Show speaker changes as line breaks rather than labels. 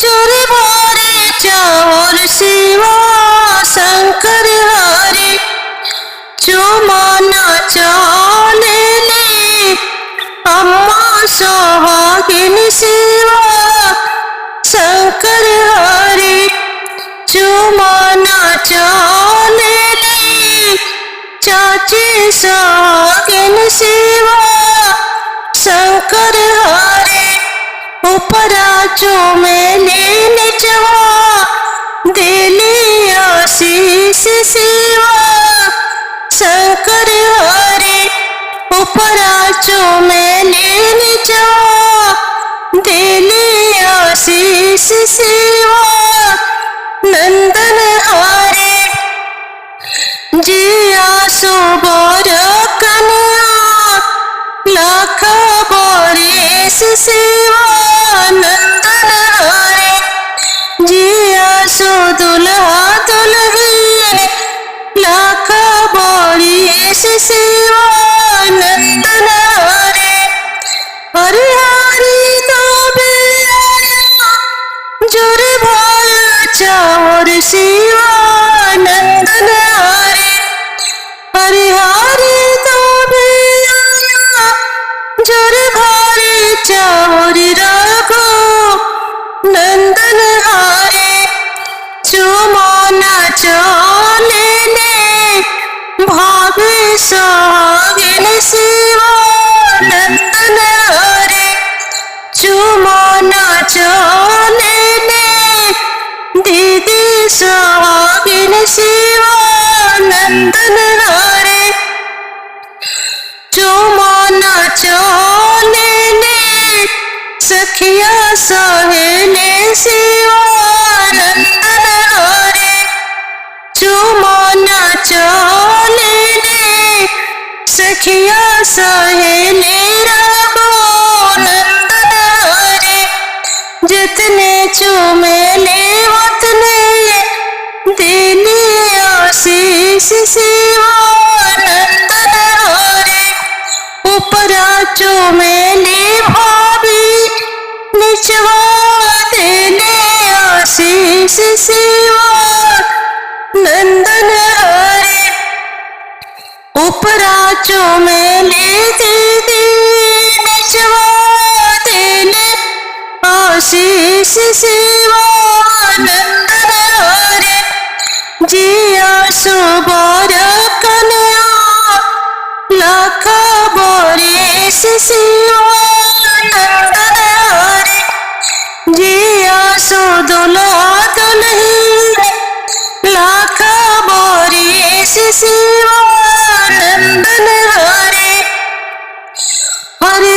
जोरे भरे चावर शिवा शंकर हरे चुमाना चाले ले अम्मा सोहागिन शिवा शंकर हरे चुमाना चाले ले चाची सोहागिन शिवा शंकर हरे ऊपरा चुमेले निचवा दिली आशीष शिवा शंकर हरे ऊपरा चुमेले निचवा दिली आशीष शिवा नंदन हरे जिया सुबर कन्या लाख बरिस शिवा नंदन हरे जिया सो दुल्हा दुल्हन लाख बरिस शिवा नंदन हरे हरे हरि तो बिया जोरे भर चावर शिवा नंदन हरे हरे हरि तो बिया जोरे भरे चावर रघु नंदन हरे चुमाना चाले ले भावे सोहागिन शिवा नंदन हरे चुमाना चाले ले दीदी सोहागिन शिवा नंदन हरे चुमाना चाले ले सखिया सहेले शिवा नंदन हरे चुमाना चाले ले सखिया सहेले रघु नंदन हरे जितने चुमेले उतने दिली आशीष शिवा नंदन हरे ऊपरा चुमेले भाभी निचवा दिले आशीष शिवा नंदन हरे ऊपरा चुमेले दीदी निचवा दिले आशीष शिवा नंदन हरे जिया सुबर कन्या लाख बरिस शिवा नंदन हरे जिया सो दुल्हा दुल्हन लाख बरिस शिवा नंदन हरे हरे